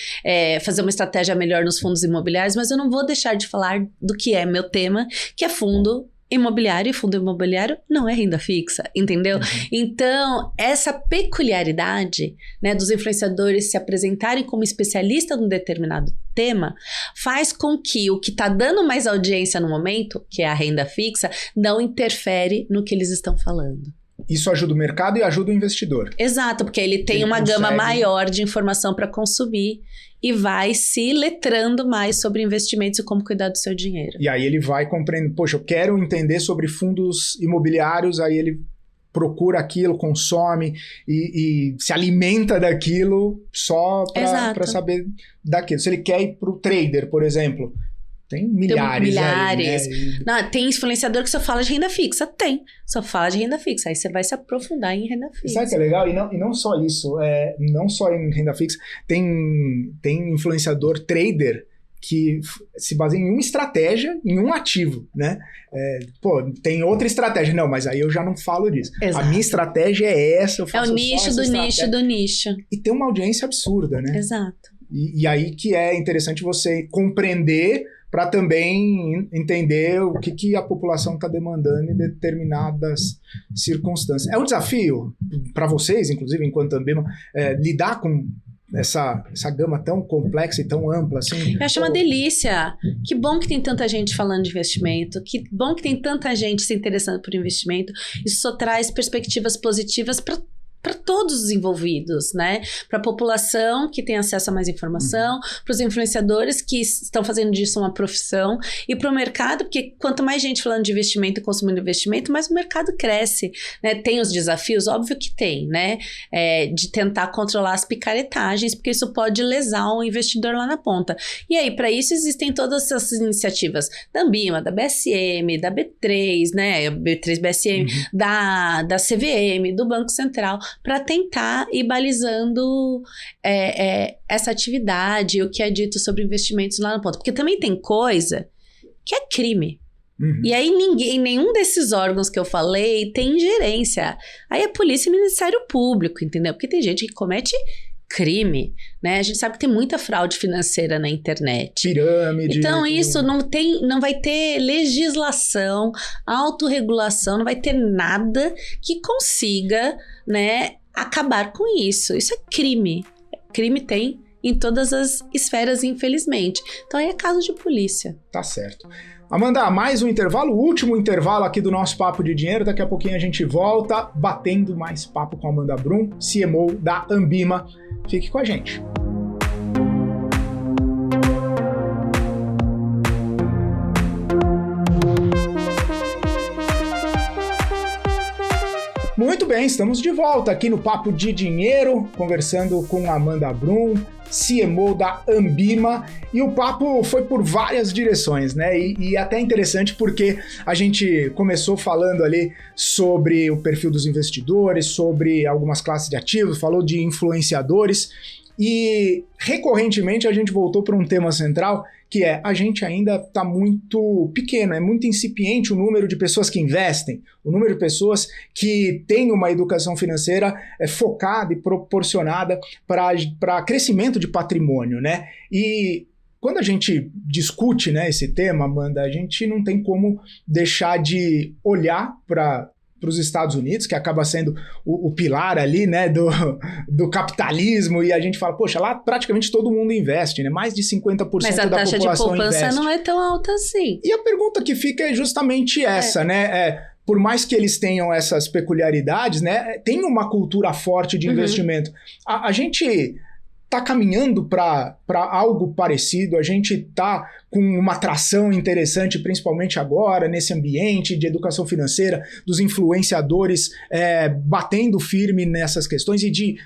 fazer uma estratégia melhor nos fundos imobiliários, mas eu não vou deixar de falar do que é meu tema, que é fundo imobiliário, e fundo imobiliário não é renda fixa, entendeu? Então, essa peculiaridade, né, dos influenciadores se apresentarem como especialista num determinado tema, faz com que o que está dando mais audiência no momento, que é a renda fixa, não interfere no que eles estão falando. Isso ajuda o mercado e ajuda o investidor. Exato, porque ele tem uma gama maior de informação para consumir e vai se letrando mais sobre investimentos e como cuidar do seu dinheiro. E aí ele vai compreendendo, poxa, eu quero entender sobre fundos imobiliários, aí ele procura aquilo, consome e se alimenta daquilo só para saber daquilo. Se ele quer ir para o trader, por exemplo, tem milhares. Aí, né? Não, tem influenciador que só fala de renda fixa. Só fala de renda fixa. Aí você vai se aprofundar em renda fixa. Sabe o que é legal? E não só isso. Não só em renda fixa. Tem influenciador trader que se baseia em uma estratégia, em um ativo, né? Tem outra estratégia. Não, mas aí eu já não falo disso. Exato. A minha estratégia é essa. Eu faço o nicho do nicho do nicho. E tem uma audiência absurda, né? Exato. E aí que é interessante você compreender para também entender o que a população está demandando em determinadas circunstâncias. É um desafio para vocês, inclusive, enquanto Ambima, lidar com essa gama tão complexa e tão ampla assim. Eu acho uma delícia. Que bom que tem tanta gente falando de investimento, que bom que tem tanta gente se interessando por investimento. Isso só traz perspectivas positivas para todos os envolvidos, né? Para a população que tem acesso a mais informação, para os influenciadores que estão fazendo disso uma profissão e para o mercado, porque quanto mais gente falando de investimento e consumindo investimento, mais o mercado cresce, né? Tem os desafios, óbvio que tem, né? De tentar controlar as picaretagens, porque isso pode lesar o investidor lá na ponta. E aí, para isso, existem todas essas iniciativas da Ambima, da BSM, da B3, né? B3 BSM, da CVM, do Banco Central, para tentar ir balizando essa atividade, o que é dito sobre investimentos lá no ponto. Porque também tem coisa que é crime. Uhum. E aí nenhum desses órgãos que eu falei tem ingerência. Aí é polícia e Ministério Público, entendeu? Porque tem gente que comete crime, né? A gente sabe que tem muita fraude financeira na internet. Pirâmide. Então isso não vai ter legislação, autorregulação, não vai ter nada que consiga, né, acabar com isso. Isso é crime. Crime tem em todas as esferas, infelizmente. Então aí é caso de polícia. Tá certo. Amanda, mais um intervalo, o último intervalo aqui do nosso Papo de Dinheiro. Daqui a pouquinho a gente volta batendo mais papo com a Amanda Brum, CMO da Ambima. Fique com a gente. Muito bem, estamos de volta aqui no Papo de Dinheiro, conversando com a Amanda Brum, CMO da Ambima, e o papo foi por várias direções, né? E até interessante porque a gente começou falando ali sobre o perfil dos investidores, sobre algumas classes de ativos, falou de influenciadores, e recorrentemente a gente voltou para um tema central, que é a gente ainda está muito pequeno, é muito incipiente o número de pessoas que investem, o número de pessoas que têm uma educação financeira focada e proporcionada para crescimento de patrimônio, né? E quando a gente discute, né, esse tema, Amanda, a gente não tem como deixar de olhar para os Estados Unidos, que acaba sendo o pilar ali, né, do capitalismo, e a gente fala, poxa, lá praticamente todo mundo investe, né, mais de 50% da população investe. Mas a taxa de poupança não é tão alta assim. E a pergunta que fica é justamente essa, né, por mais que eles tenham essas peculiaridades, né, tem uma cultura forte de investimento. A gente está caminhando para algo parecido, a gente está com uma atração interessante, principalmente agora, nesse ambiente de educação financeira, dos influenciadores batendo firme nessas questões e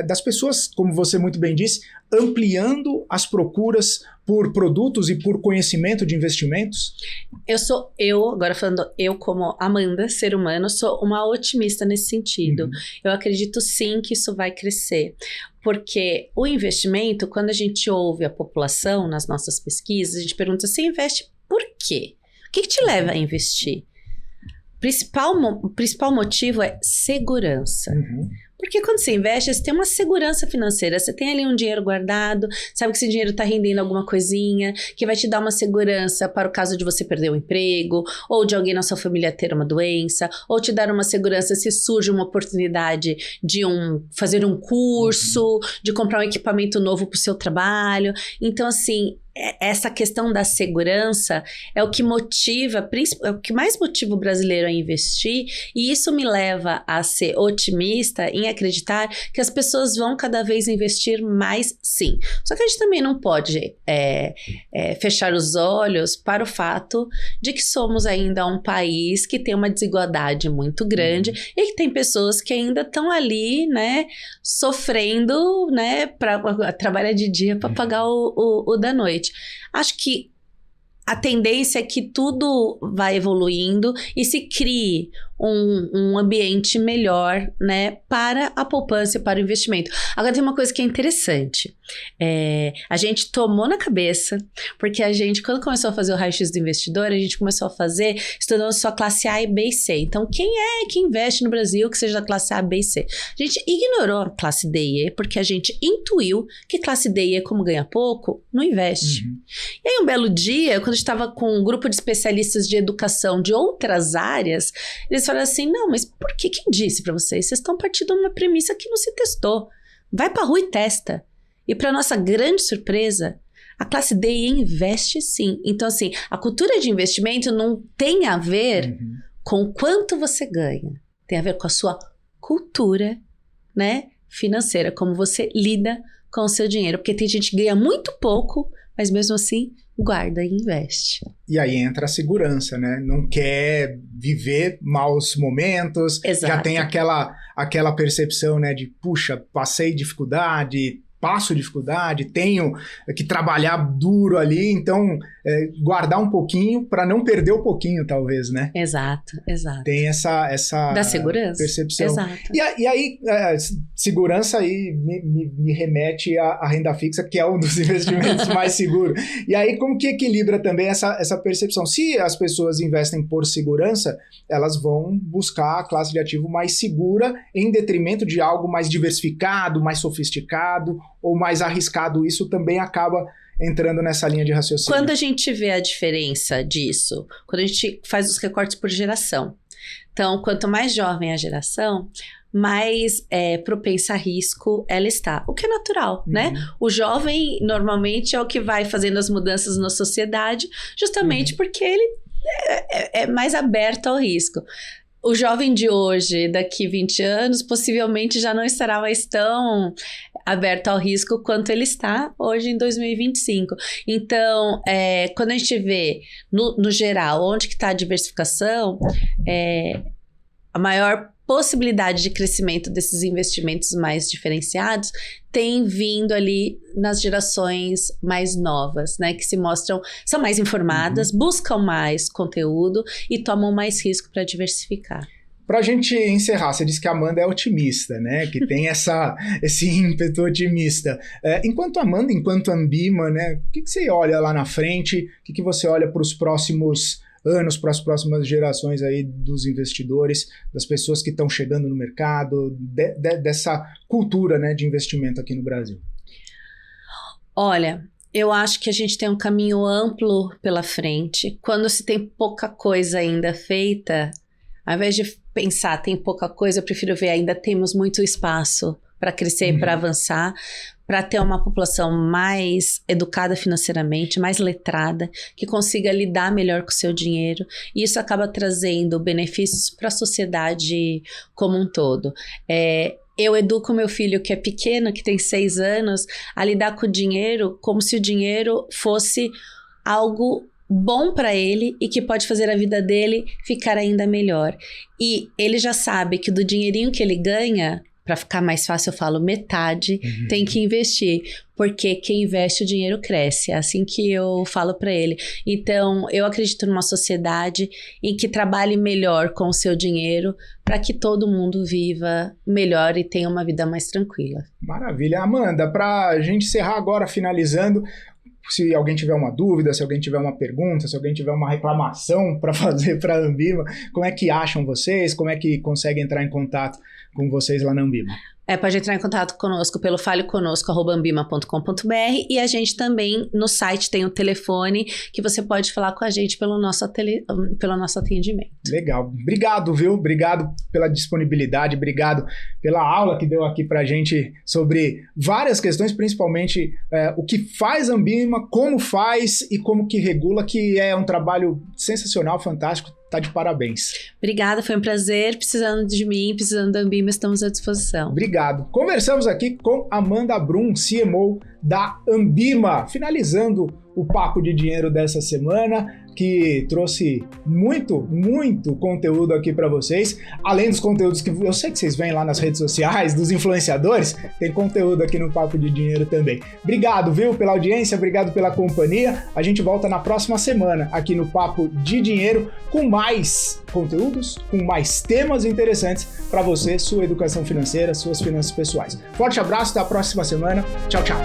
das pessoas, como você muito bem disse, ampliando as procuras por produtos e por conhecimento de investimentos? Agora falando eu como Amanda, ser humano, sou uma otimista nesse sentido. Eu acredito sim que isso vai crescer. Porque o investimento, quando a gente ouve a população nas nossas pesquisas, a gente pergunta, você investe por quê? O que te leva a investir? O principal motivo é segurança. Porque quando você investe, você tem uma segurança financeira, você tem ali um dinheiro guardado, sabe que esse dinheiro está rendendo alguma coisinha, que vai te dar uma segurança para o caso de você perder o emprego, ou de alguém na sua família ter uma doença, ou te dar uma segurança se surge uma oportunidade de fazer um curso, de comprar um equipamento novo para o seu trabalho. Então, assim, essa questão da segurança é o que motiva, é o que mais motiva o brasileiro a investir, e isso me leva a ser otimista em acreditar que as pessoas vão cada vez investir mais, sim. Só que a gente também não pode fechar os olhos para o fato de que somos ainda um país que tem uma desigualdade muito grande e que tem pessoas que ainda estão ali, né, sofrendo, né, para trabalhar de dia para pagar o da noite. Acho que a tendência é que tudo vai evoluindo e se crie um ambiente melhor, né, para a poupança e para o investimento. Agora tem uma coisa que é interessante. A gente tomou na cabeça, porque a gente, quando começou a fazer o raio-x do investidor, a gente começou a fazer estudando só classe A, B e C. Então, quem é que investe no Brasil que seja da classe A, B e C? A gente ignorou a classe D e E, porque a gente intuiu que classe D e E, como ganha pouco, não investe. E aí, um belo dia, quando a gente estava com um grupo de especialistas de educação de outras áreas, eles falaram assim, não, mas por que? Quem disse para vocês? Vocês estão partindo de uma premissa que não se testou. Vai para a rua e testa. E para nossa grande surpresa, a classe D e E investe sim. Então, assim, a cultura de investimento não tem a ver com quanto você ganha. Tem a ver com a sua cultura, né, financeira, como você lida com o seu dinheiro. Porque tem gente que ganha muito pouco, mas mesmo assim guarda e investe. E aí entra a segurança, né? Não quer viver maus momentos. Exato. Já tem aquela percepção, né, de, puxa, passei dificuldade, passo dificuldade, tenho que trabalhar duro ali, então guardar um pouquinho para não perder o pouquinho, talvez, né? Exato. Tem essa da segurança. Percepção. Exato. E aí, segurança aí me remete à renda fixa, que é um dos investimentos mais seguros. E aí, como que equilibra também essa percepção? Se as pessoas investem por segurança, elas vão buscar a classe de ativo mais segura em detrimento de algo mais diversificado, mais sofisticado ou mais arriscado. Isso também acaba entrando nessa linha de raciocínio. Quando a gente vê a diferença disso, quando a gente faz os recortes por geração. Então, quanto mais jovem a geração, mais propensa a risco ela está. O que é natural, né? O jovem, normalmente, é o que vai fazendo as mudanças na sociedade, justamente porque ele é mais aberto ao risco. O jovem de hoje, daqui 20 anos, possivelmente já não estará mais tão aberto ao risco quanto ele está hoje em 2025. Então, quando a gente vê, no geral, onde que está a diversificação, a maior possibilidade de crescimento desses investimentos mais diferenciados tem vindo ali nas gerações mais novas, né? Que se mostram, são mais informadas, buscam mais conteúdo e tomam mais risco para diversificar. Para a gente encerrar, você disse que a Amanda é otimista, né? Que tem esse ímpeto otimista. Enquanto Amanda, enquanto Ambima, né? O que você olha lá na frente? O que você olha para os próximos anos, para as próximas gerações aí dos investidores, das pessoas que estão chegando no mercado, dessa cultura, né, de investimento aqui no Brasil? Olha, eu acho que a gente tem um caminho amplo pela frente. Quando se tem pouca coisa ainda feita, ao invés de pensar tem pouca coisa, eu prefiro ver ainda temos muito espaço para crescer, para avançar, para ter uma população mais educada financeiramente, mais letrada, que consiga lidar melhor com o seu dinheiro. E isso acaba trazendo benefícios para a sociedade como um todo. Eu educo meu filho, que é pequeno, que tem 6 anos, a lidar com o dinheiro como se o dinheiro fosse algo bom para ele e que pode fazer a vida dele ficar ainda melhor. E ele já sabe que do dinheirinho que ele ganha, para ficar mais fácil, eu falo metade, tem que investir, porque quem investe o dinheiro cresce, é assim que eu falo para ele. Então, eu acredito numa sociedade em que trabalhe melhor com o seu dinheiro, para que todo mundo viva melhor e tenha uma vida mais tranquila. Maravilha. Amanda, para a gente encerrar agora, finalizando, se alguém tiver uma dúvida, se alguém tiver uma pergunta, se alguém tiver uma reclamação para fazer para a Ambima, como é que acham vocês? Como é que consegue entrar em contato com vocês lá na Ambima? Pode entrar em contato conosco pelo faleconosco@ambima.com.br e a gente também no site tem o telefone que você pode falar com a gente pelo nosso atendimento. Legal. Obrigado, viu? Obrigado pela disponibilidade, obrigado pela aula que deu aqui pra gente sobre várias questões, principalmente o que faz a Ambima, como faz e como que regula, que é um trabalho sensacional, fantástico. Tá de parabéns. Obrigada, foi um prazer. Precisando de mim, precisando da Ambima, estamos à disposição. Obrigado. Conversamos aqui com Amanda Brum, CMO da Ambima, finalizando o Papo de Dinheiro dessa semana, que trouxe muito conteúdo aqui para vocês, além dos conteúdos que eu sei que vocês veem lá nas redes sociais, dos influenciadores, tem conteúdo aqui no Papo de Dinheiro também. Obrigado, viu, pela audiência, obrigado pela companhia. A gente volta na próxima semana aqui no Papo de Dinheiro com mais conteúdos, com mais temas interessantes para você, sua educação financeira, suas finanças pessoais. Forte abraço, até a próxima semana. Tchau, tchau.